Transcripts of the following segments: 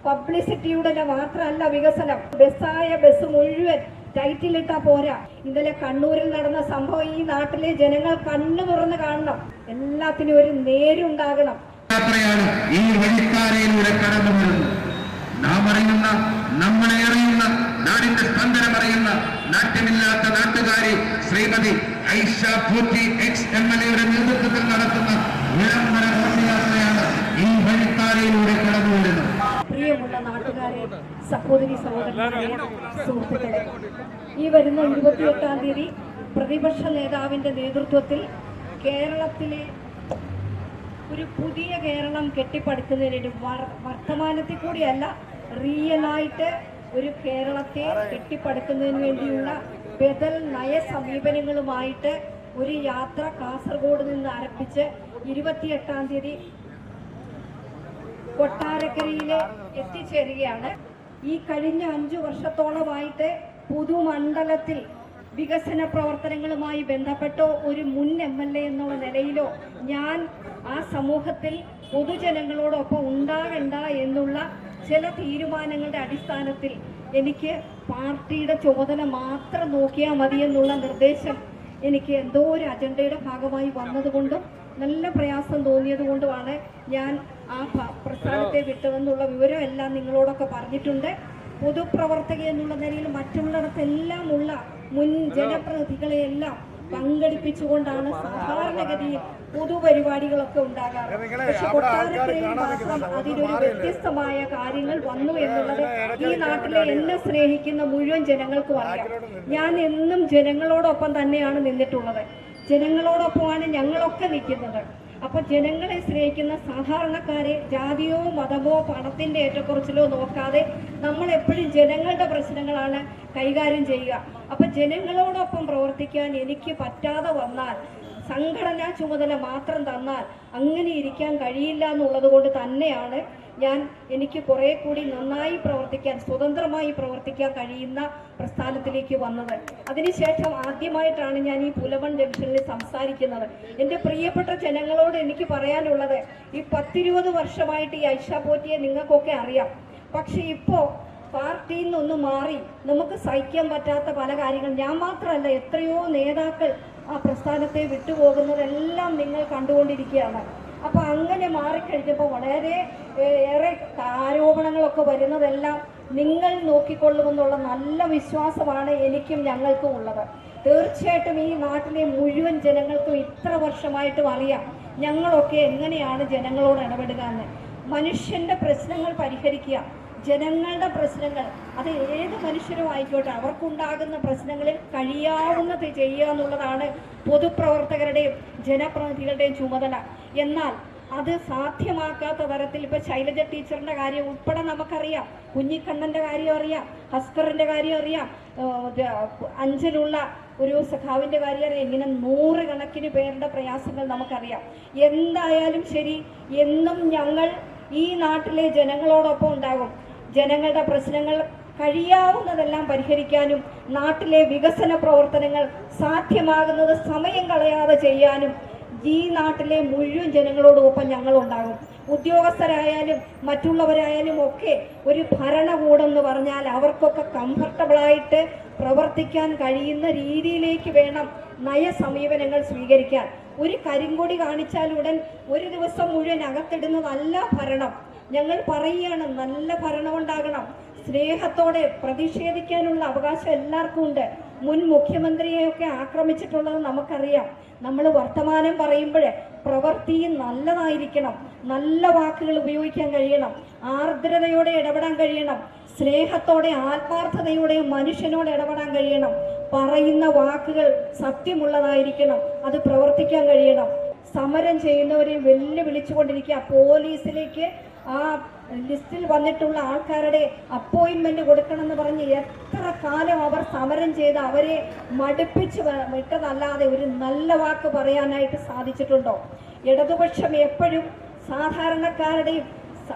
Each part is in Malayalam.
പബ്ലിസിറ്റിയുടെ മാത്രമല്ല വികസനം. ബസ് മുഴുവൻ ടൈറ്റിലിട്ടാ പോരാ. ഇന്നലെ കണ്ണൂരിൽ നടന്ന സംഭവം ഈ നാട്ടിലെ ജനങ്ങൾ കണ്ണു തുറന്ന് കാണണം. എല്ലാത്തിനും ഒരു നേരുണ്ടാകണം. ഈ വഴിക്കാരയിലൂടെ കടന്നു വരുന്നു. നാം അറിയുന്ന, നമ്മളെ അറിയുന്ന, നാടിന്റെ സ്പന്ദനം അറിയുന്ന നാട്യമില്ലാത്ത നാട്ടുകാരി ശ്രീമതി ഐഷ പോറ്റി ex-MLA നേതൃത്വത്തിൽ നടത്തുന്ന വിളംബര ഘോഷയാത്രയാണ് ഈ വഴിക്കാരയിലൂടെ കടന്നു വരുന്നത്. പ്രിയമുള്ള നാട്ടുകാരെ, സഹോദരി സഹോദരന്മാരെ, സുഹൃത്തുക്കളെ, ഈ വരുന്ന 28-ാം തീയതി പ്രതിപക്ഷ നേതാവിന്റെ നേതൃത്വത്തിൽ കേരളത്തിലെ ഒരു പുതിയ കേരളം കെട്ടിപ്പടുക്കുന്നതിന് വർത്തമാനത്തിൽ കൂടിയല്ല, റിയലായിട്ട് ഒരു കേരളത്തെ കെട്ടിപ്പടുക്കുന്നതിന് വേണ്ടിയുള്ള ബദൽ നയ സമീപനങ്ങളുമായിട്ട് ഒരു യാത്ര കാസർഗോഡ് നിന്ന് ആരംഭിച്ച് 28-ാം തീയതി കൊട്ടാരക്കരയിൽ എത്തിച്ചേരുകയാണ്. ഈ കഴിഞ്ഞ 5 വർഷത്തോളമായിട്ട് പുതുമണ്ഡലത്തിൽ വികസന പ്രവർത്തനങ്ങളുമായി ബന്ധപ്പെട്ടോ ഒരു മുൻ MLA എന്നുള്ള നിലയിലോ ഞാൻ ആ സമൂഹത്തിൽ പൊതുജനങ്ങളോടൊപ്പം ഉണ്ടാകണ്ട എന്നുള്ള ചില തീരുമാനങ്ങളുടെ അടിസ്ഥാനത്തിൽ എനിക്ക് പാർട്ടിയുടെ ചുമതല മാത്രം നോക്കിയാൽ മതി എന്നുള്ള നിർദ്ദേശം എനിക്ക് എന്തോ ഒരു അജണ്ടയുടെ ഭാഗമായി വന്നതുകൊണ്ടും നല്ല പ്രയാസം തോന്നിയതുകൊണ്ടുമാണ് ഞാൻ ആ പ്രസ്ഥാനത്തെ വിട്ടതെന്നുള്ള വിവരം എല്ലാം നിങ്ങളോടൊക്കെ പറഞ്ഞിട്ടുണ്ട്. പൊതുപ്രവർത്തക എന്നുള്ള നിലയിൽ മറ്റുള്ളിടത്തെല്ലാം ഉള്ള മുൻ ജനപ്രതിനിധികളെയെല്ലാം പങ്കെടുപ്പിച്ചുകൊണ്ടാണ് സാധാരണഗതിയിൽ പൊതുപരിപാടികളൊക്കെ ഉണ്ടാകാറ്. പക്ഷെ കൊട്ടാരക്കരയിൽ മാത്രം അതിനൊരു വ്യത്യസ്തമായ കാര്യങ്ങൾ വന്നു എന്നുള്ളത് ഈ നാട്ടിലെ എന്നെ സ്നേഹിക്കുന്ന മുഴുവൻ ജനങ്ങൾക്കും അറിയാം. ഞാൻ എന്നും ജനങ്ങളോടൊപ്പം തന്നെയാണ് നിന്നിട്ടുള്ളത്. ജനങ്ങളോടൊപ്പമാണ് ഞങ്ങളൊക്കെ നിൽക്കുന്നത്. അപ്പൊ ജനങ്ങളെ സ്നേഹിക്കുന്ന സാധാരണക്കാരെ ജാതിയോ മതമോ പണത്തിന്റെ ഏറ്റക്കുറച്ചിലോ നോക്കാതെ നമ്മൾ എപ്പോഴും ജനങ്ങളുടെ പ്രശ്നങ്ങളാണ് കൈകാര്യം ചെയ്യുക. അപ്പൊ ജനങ്ങളോടൊപ്പം പ്രവർത്തിക്കാൻ എനിക്ക് പറ്റാതെ വന്നാൽ, സംഘടനാ ചുമതല മാത്രം തന്നാൽ അങ്ങനെ ഇരിക്കാൻ കഴിയില്ല എന്നുള്ളത് കൊണ്ട് തന്നെയാണ് എനിക്ക് കുറെ കൂടി നന്നായി പ്രവർത്തിക്കാൻ, സ്വതന്ത്രമായി പ്രവർത്തിക്കാൻ കഴിയുന്ന പ്രസ്ഥാനത്തിലേക്ക് വന്നത്. അതിനുശേഷം ആദ്യമായിട്ടാണ് ഞാൻ ഈ പുലമൺ ജംഗ്ഷനിൽ സംസാരിക്കുന്നത്. എൻ്റെ പ്രിയപ്പെട്ട ജനങ്ങളോട് എനിക്ക് പറയാനുള്ളത്, ഈ 10-20 വർഷമായിട്ട് ഈ ഐഷ പോറ്റിയെ നിങ്ങൾക്കൊക്കെ അറിയാം. പക്ഷെ ഇപ്പോൾ പാർട്ടിയിൽ നിന്നൊന്ന് മാറി നമുക്ക് സഹിക്കാൻ പറ്റാത്ത പല കാര്യങ്ങൾ, ഞാൻ മാത്രമല്ല എത്രയോ നേതാക്കൾ ആ പ്രസ്ഥാനത്തെ വിട്ടുപോകുന്നതെല്ലാം നിങ്ങൾ കണ്ടുകൊണ്ടിരിക്കുകയാണ്. അപ്പൊ അങ്ങനെ മാറിക്കഴിഞ്ഞപ്പോൾ വളരെ ഏറെ ആരോപണങ്ങളൊക്കെ വരുന്നതെല്ലാം നിങ്ങൾ നോക്കിക്കൊള്ളുമെന്നുള്ള നല്ല വിശ്വാസമാണ് എനിക്കും ഞങ്ങൾക്കും ഉള്ളത്. തീർച്ചയായിട്ടും ഈ നാട്ടിലെ മുഴുവൻ ജനങ്ങൾക്കും ഇത്ര വർഷമായിട്ടും അറിയാം ഞങ്ങളൊക്കെ എങ്ങനെയാണ് ജനങ്ങളോട് ഇടപെടുക എന്ന്. മനുഷ്യന്റെ പ്രശ്നങ്ങൾ പരിഹരിക്കുക, ജനങ്ങളുടെ പ്രശ്നങ്ങൾ, അത് ഏത് മനുഷ്യരും ആയിക്കോട്ടെ, അവർക്കുണ്ടാകുന്ന പ്രശ്നങ്ങളിൽ കഴിയാവുന്നത് ചെയ്യുക എന്നുള്ളതാണ് പൊതുപ്രവർത്തകരുടെയും ജനപ്രതിനിധികളുടെയും ചുമതല. എന്നാൽ അത് സാധ്യമാക്കാത്ത തരത്തിൽ ഇപ്പൊ ശൈലജ ടീച്ചറിന്റെ കാര്യം ഉൾപ്പെടെ നമുക്കറിയാം, കുഞ്ഞിക്കണ്ണന്റെ കാര്യം അറിയാം, ഹസ്കറിന്റെ കാര്യം അറിയാം, അഞ്ചലുള്ള ഒരു സഖാവിന്റെ കാര്യം അറിയാം. ഇങ്ങനെ 100 കണക്കിന് പേരുടെ പ്രയാസങ്ങൾ നമുക്കറിയാം. എന്തായാലും ശരി, എന്നും ഞങ്ങൾ ഈ നാട്ടിലെ ജനങ്ങളോടൊപ്പം ഉണ്ടാകും. ജനങ്ങളുടെ പ്രശ്നങ്ങൾ കഴിയാവുന്നതെല്ലാം പരിഹരിക്കാനും നാട്ടിലെ വികസന പ്രവർത്തനങ്ങൾ സാധ്യമാകുന്നത് സമയം കളയാതെ ചെയ്യാനും ഈ നാട്ടിലെ മുഴുവൻ ജനങ്ങളോടൊപ്പം ഞങ്ങളുണ്ടാകും. ഉദ്യോഗസ്ഥരായാലും മറ്റുള്ളവരായാലും ഒക്കെ ഒരു ഭരണകൂടം എന്ന് പറഞ്ഞാൽ അവർക്കൊക്കെ കംഫർട്ടബിളായിട്ട് പ്രവർത്തിക്കാൻ കഴിയുന്ന രീതിയിലേക്ക് വേണം നയസമീപനങ്ങൾ സ്വീകരിക്കാൻ. ഒരു കരിങ്കൊടി കാണിച്ചാൽ ഉടൻ ഒരു ദിവസം മുഴുവൻ അകത്തിടുന്നതല്ല ഭരണം. ഞങ്ങൾ പറയുകയാണ്, നല്ല ഭരണം ഉണ്ടാകണം. സ്നേഹത്തോടെ പ്രതിഷേധിക്കാനുള്ള അവകാശം എല്ലാവർക്കും ഉണ്ട്. മുൻ മുഖ്യമന്ത്രിയെയൊക്കെ ആക്രമിച്ചിട്ടുള്ളത് നമുക്കറിയാം. നമ്മൾ വർത്തമാനം പറയുമ്പോൾ പ്രവൃത്തിയും നല്ലതായിരിക്കണം, നല്ല വാക്കുകൾ ഉപയോഗിക്കാൻ കഴിയണം, ആർദ്രതയോടെ ഇടപെടാൻ കഴിയണം, സ്നേഹത്തോടെ ആത്മാർത്ഥതയോടെ മനുഷ്യനോട് ഇടപെടാൻ കഴിയണം, പറയുന്ന വാക്കുകൾ സത്യമുള്ളതായിരിക്കണം, അത് പ്രവർത്തിക്കാൻ കഴിയണം. സമരം ചെയ്യുന്നവരെ വെല്ലുവിളിച്ചുകൊണ്ടിരിക്കുക. പോലീസിലേക്ക് ആ ലിസ്റ്റിൽ വന്നിട്ടുള്ള ആൾക്കാരുടെ അപ്പോയിന്റ്മെന്റ് കൊടുക്കണമെന്ന് പറഞ്ഞ് എത്ര കാലം അവർ സമരം ചെയ്ത് അവരെ മടുപ്പിച്ച് വിട്ടതല്ലാതെ ഒരു നല്ല വാക്ക് പറയാനായിട്ട് സാധിച്ചിട്ടുണ്ടോ? ഇടതുപക്ഷം എപ്പോഴും സാധാരണക്കാരുടെയും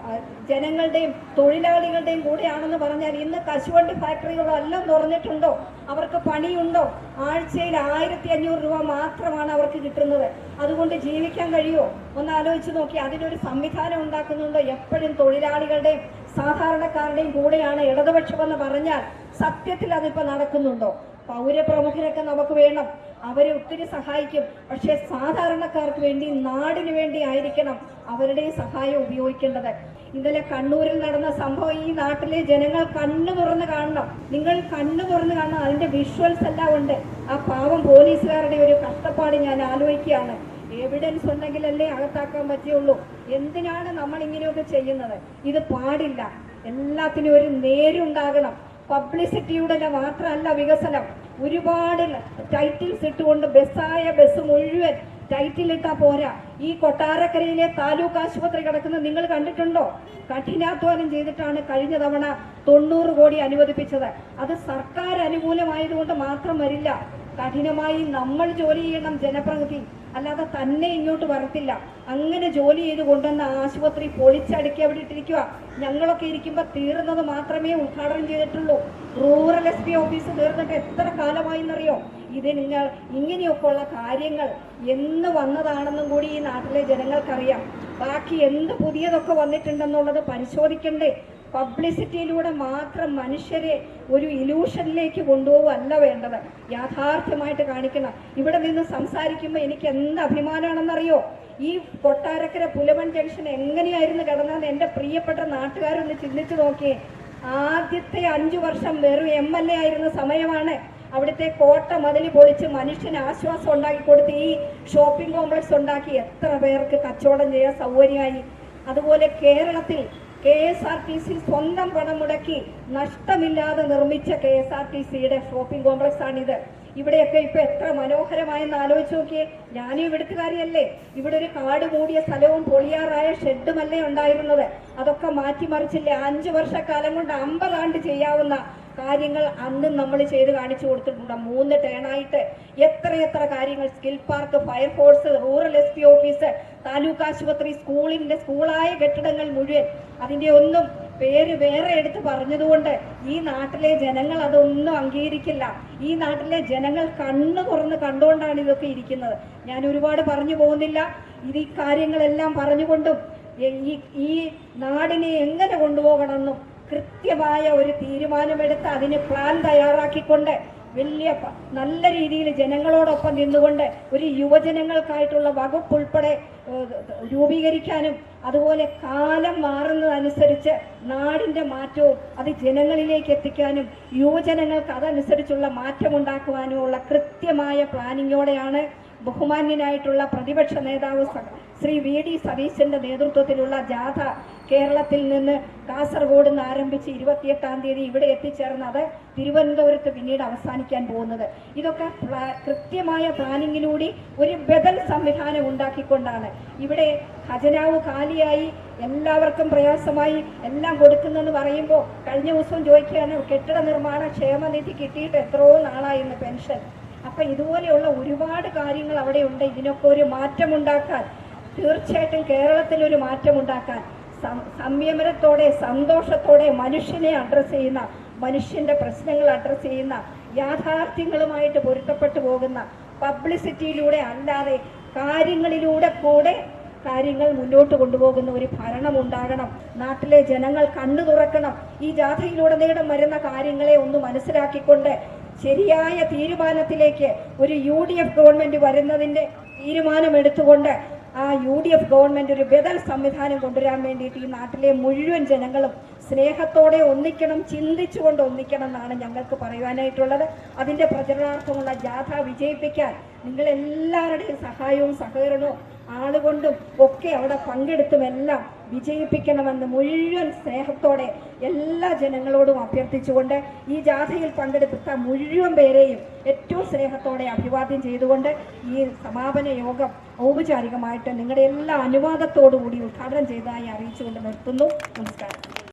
ജനങ്ങളുടെയും തൊഴിലാളികളുടെയും കൂടെയാണെന്ന് പറഞ്ഞാൽ ഇന്ന് കശുവണ്ടി ഫാക്ടറികളെല്ലാം തുറന്നിട്ടുണ്ടോ? അവർക്ക് പണിയുണ്ടോ? ആഴ്ചയിൽ 1500 രൂപ മാത്രമാണ് അവർക്ക് കിട്ടുന്നത്. അതുകൊണ്ട് ജീവിക്കാൻ കഴിയുമോ? ഒന്ന് ആലോചിച്ച് നോക്കി. അതിനൊരു സംവിധാനം ഉണ്ടാക്കുന്നുണ്ടോ? എപ്പോഴും തൊഴിലാളികളുടെയും സാധാരണക്കാരുടെയും കൂടെയാണ് ഇടതുപക്ഷമെന്ന് പറഞ്ഞാൽ സത്യത്തിൽ അതിപ്പോ നടക്കുന്നുണ്ടോ? പൗരപ്രമുഖരൊക്കെ നമുക്ക് വേണം, അവരെ ഒത്തിരി സഹായിക്കും. പക്ഷെ സാധാരണക്കാർക്ക് വേണ്ടി, നാടിന് വേണ്ടി ആയിരിക്കണം അവരുടെ സഹായം ഉപയോഗിക്കേണ്ടത്. ഇന്നലെ കണ്ണൂരിൽ നടന്ന സംഭവം ഈ നാട്ടിലെ ജനങ്ങൾ കണ്ണു തുറന്ന് കാണണം. നിങ്ങൾ കണ്ണു തുറന്ന് കാണണം. അതിന്റെ വിഷ്വൽസ് എല്ലാം ഉണ്ട്. ആ പാവം പോലീസുകാരുടെ ഒരു കഷ്ടപ്പാട് ഞാൻ ആലോചിക്കുകയാണ്. എവിഡൻസ് ഉണ്ടെങ്കിലല്ലേ അകത്താക്കാൻ പറ്റുള്ളൂ. എന്തിനാണ് നമ്മൾ ഇങ്ങനെയൊക്കെ ചെയ്യുന്നത്? ഇത് പാടില്ല. എല്ലാത്തിനും ഒരു നേരുണ്ടാകണം. പബ്ലിസിറ്റിയുടെ മാത്രമല്ല വികസനം. ഒരുപാട് ടൈറ്റിൽസ് ഇട്ടുകൊണ്ട് ബസ് മുഴുവൻ ടൈറ്റിൽ ഇട്ടാ പോരാ. ഈ കൊട്ടാരക്കരയിലെ താലൂക്ക് ആശുപത്രി കിടക്കുന്നത് നിങ്ങൾ കണ്ടിട്ടുണ്ടോ? കഠിനാധ്വാനം ചെയ്തിട്ടാണ് കഴിഞ്ഞ തവണ 90 കോടി അനുവദിപ്പിച്ചത്. അത് സർക്കാർ അനുകൂലമായതുകൊണ്ട് മാത്രം വരില്ല. കഠിനമായി നമ്മൾ ജോലി ചെയ്യണം ജനപ്രതിനിധി, അല്ലാതെ തന്നെ ഇങ്ങോട്ട് വരത്തില്ല. അങ്ങനെ ജോലി ചെയ്ത് കൊണ്ടുവന്ന ആശുപത്രി പൊളിച്ചടുക്കി അവിടെ ഇട്ടിരിക്കുക. ഞങ്ങളൊക്കെ ഇരിക്കുമ്പോൾ തീർന്നത് മാത്രമേ ഉദ്ഘാടനം ചെയ്തിട്ടുള്ളൂ. റൂറൽ SP ഓഫീസ് തീർന്നിട്ട് എത്ര കാലമായി എന്നറിയോ? ഇത് നിങ്ങൾ ഇങ്ങനെയൊക്കെയുള്ള കാര്യങ്ങൾ എന്ന് വന്നതാണെന്നും കൂടി ഈ നാട്ടിലെ ജനങ്ങൾക്കറിയാം. ബാക്കി എന്ത് പുതിയതൊക്കെ വന്നിട്ടുണ്ടെന്നുള്ളത് പരിശോധിക്കണ്ടേ? പബ്ലിസിറ്റിയിലൂടെ മാത്രം മനുഷ്യരെ ഒരു ഇലൂഷനിലേക്ക് കൊണ്ടുപോവല്ല വേണ്ടത്. യാഥാർത്ഥ്യമായിട്ട് കാണിക്കണം. ഇവിടെ നിന്ന് സംസാരിക്കുമ്പോൾ എനിക്ക് എന്ത് അഭിമാനമാണെന്നറിയോ? ഈ കൊട്ടാരക്കര പുലവൻ ജംഗ്ഷൻ എങ്ങനെയായിരുന്നു കിടന്നതെന്ന് എൻ്റെ പ്രിയപ്പെട്ട നാട്ടുകാരൊന്ന് ചിന്തിച്ചു നോക്കിയേ. ആദ്യത്തെ 5 വർഷം വെറും MLA ആയിരുന്ന സമയമാണ് അവിടുത്തെ കോട്ട മതിൽ പൊളിച്ച് മനുഷ്യന് ആശ്വാസം ഉണ്ടാക്കി കൊടുത്ത് ഈ ഷോപ്പിംഗ് കോംപ്ലക്സ് ഉണ്ടാക്കി എത്ര പേർക്ക് കച്ചവടം ചെയ്യാൻ സൗകര്യമായി. അതുപോലെ കേരളത്തിൽ KSRTC സ്വന്തം പണം മുടക്കി നഷ്ടമില്ലാതെ നിർമ്മിച്ച KSRTCയുടെ ഷോപ്പിംഗ് കോംപ്ലക്സ് ആണിത്. ഇവിടെയൊക്കെ ഇപ്പൊ എത്ര മനോഹരമായെന്ന് ആലോചിച്ച് നോക്കിയേ. ഞാനും ഇവിടുത്തുകാരിയല്ലേ. ഇവിടെ ഒരു കാട് മൂടിയ സ്ഥലവും പൊളിയാറായ ഷെഡുമല്ലേ ഉണ്ടായിരുന്നത്. അതൊക്കെ മാറ്റിമറിച്ചില്ലേ. 5 വർഷക്കാലം കൊണ്ട് 50 ആണ്ട് ചെയ്യാവുന്ന കാര്യങ്ങൾ അന്നും നമ്മൾ ചെയ്ത് കാണിച്ചു കൊടുത്തിട്ടുണ്ട്. 3 ടേണായിട്ട് എത്രയെത്ര കാര്യങ്ങൾ. Skill park, fire force, rural SP office, taluk ആശുപത്രി, സ്കൂളായ കെട്ടിടങ്ങൾ മുഴുവൻ. അതിന്റെ ഒന്നും പേര് വേറെ എടുത്ത് പറഞ്ഞതുകൊണ്ട് ഈ നാട്ടിലെ ജനങ്ങൾ അതൊന്നും അംഗീകരിക്കില്ല. ഈ നാട്ടിലെ ജനങ്ങൾ കണ്ണു തുറന്ന് കണ്ടുകൊണ്ടാണ് ഇതൊക്കെ ഇരിക്കുന്നത്. ഞാൻ ഒരുപാട് പറഞ്ഞു പോകുന്നില്ല. ഇത് ഈ കാര്യങ്ങളെല്ലാം പറഞ്ഞുകൊണ്ടും ഈ നാടിനെ എങ്ങനെ കൊണ്ടുപോകണമെന്നും കൃത്യമായ ഒരു തീരുമാനമെടുത്ത് അതിന് പ്ലാൻ തയ്യാറാക്കിക്കൊണ്ട് വലിയ നല്ല രീതിയിൽ ജനങ്ങളോടൊപ്പം നിന്നുകൊണ്ട് ഒരു യുവജനങ്ങൾക്കായിട്ടുള്ള വകുപ്പ് ഉൾപ്പെടെ രൂപീകരിക്കാനും, അതുപോലെ കാലം മാറുന്നതനുസരിച്ച് നാടിന്റെ മാറ്റവും അത് ജനങ്ങളിലേക്ക് എത്തിക്കാനും യുവജനങ്ങൾക്ക് അതനുസരിച്ചുള്ള മാറ്റമുണ്ടാക്കുവാനുമുള്ള കൃത്യമായ പ്ലാനിങ്ങോടെയാണ് ബഹുമാന്യനായിട്ടുള്ള പ്രതിപക്ഷ നേതാവ് ശ്രീ VD സതീശന്റെ നേതൃത്വത്തിലുള്ള ജാഥ കേരളത്തിൽ നിന്ന് കാസർഗോഡ് നിന്ന് ആരംഭിച്ച് 28-ാം തീയതി ഇവിടെ എത്തിച്ചേർന്നത് തിരുവനന്തപുരത്ത് പിന്നീട് അവസാനിക്കാൻ പോകുന്നത്. ഇതൊക്കെ കൃത്യമായ പ്ലാനിങ്ങിലൂടെ ഒരു ബദൽ സംവിധാനം ഉണ്ടാക്കിക്കൊണ്ടാണ്. ഇവിടെ ഖജനാവ് കാലിയായി എല്ലാവർക്കും പ്രയാസമായി എല്ലാം കൊടുക്കുന്നെന്ന് പറയുമ്പോൾ കഴിഞ്ഞ ദിവസവും ചോദിക്കുകയാണ് കെട്ടിട നിർമ്മാണ ക്ഷേമനിധി കിട്ടിയിട്ട് എത്രയോ നാളായിരുന്നു പെൻഷൻ. അപ്പൊ ഇതുപോലെയുള്ള ഒരുപാട് കാര്യങ്ങൾ അവിടെ ഉണ്ട്. ഇതിനൊക്കെ ഒരു മാറ്റമുണ്ടാക്കാൻ, തീർച്ചയായിട്ടും കേരളത്തിൽ ഒരു മാറ്റമുണ്ടാക്കാൻ സംയമനത്തോടെ സന്തോഷത്തോടെ മനുഷ്യനെ അഡ്രസ്സ് ചെയ്യുന്ന, മനുഷ്യന്റെ പ്രശ്നങ്ങൾ അഡ്രസ്സ് ചെയ്യുന്ന, യാഥാർത്ഥ്യങ്ങളുമായിട്ട് പൊരുത്തപ്പെട്ടു പോകുന്ന, പബ്ലിസിറ്റിയിലൂടെ അല്ലാതെ കാര്യങ്ങളിലൂടെ കൂടെ കാര്യങ്ങൾ മുന്നോട്ട് കൊണ്ടുപോകുന്ന ഒരു ഭരണം ഉണ്ടാകണം. നാട്ടിലെ ജനങ്ങൾ കണ്ണു തുറക്കണം. ഈ ജാഥയിലുടനീളം വരുന്ന കാര്യങ്ങളെ ഒന്ന് മനസ്സിലാക്കിക്കൊണ്ട് ശരിയായ തീരുമാനത്തിലേക്ക് ഒരു UDF ഗവൺമെന്റ് വരുന്നതിന്റെ തീരുമാനമെടുത്തുകൊണ്ട് ആ UDF ഗവൺമെന്റ് ഒരു ബദൽ സംവിധാനം കൊണ്ടുവരാൻ വേണ്ടിയിട്ട് ഈ നാട്ടിലെ മുഴുവൻ ജനങ്ങളും സ്നേഹത്തോടെ ഒന്നിക്കണം, ചിന്തിച്ചുകൊണ്ട് ഒന്നിക്കണം എന്നാണ് ഞങ്ങൾക്ക് പറയുവാനായിട്ടുള്ളത്. അതിന്റെ പ്രചരണാർത്ഥമുള്ള ജാഥ വിജയിപ്പിക്കാൻ നിങ്ങളെല്ലാവരുടെയും സഹായവും സഹകരണവും ആളുകൊണ്ടും ഒക്കെ അവിടെ പങ്കെടുത്തുമെല്ലാം വിജയിപ്പിക്കണമെന്ന് മുഴുവൻ സ്നേഹത്തോടെ എല്ലാ ജനങ്ങളോടും അഭ്യർത്ഥിച്ചുകൊണ്ട് ഈ ജാഥയിൽ പങ്കെടുത്ത മുഴുവൻ പേരെയും ഏറ്റവും സ്നേഹത്തോടെ അഭിവാദ്യം ചെയ്തുകൊണ്ട് ഈ സമാപന യോഗം ഔപചാരികമായിട്ട് നിങ്ങളുടെ എല്ലാ അനുവാദത്തോടു കൂടി ഉദ്ഘാടനം ചെയ്തതായി അറിയിച്ചുകൊണ്ട് നിർത്തുന്നു. നമസ്കാരം.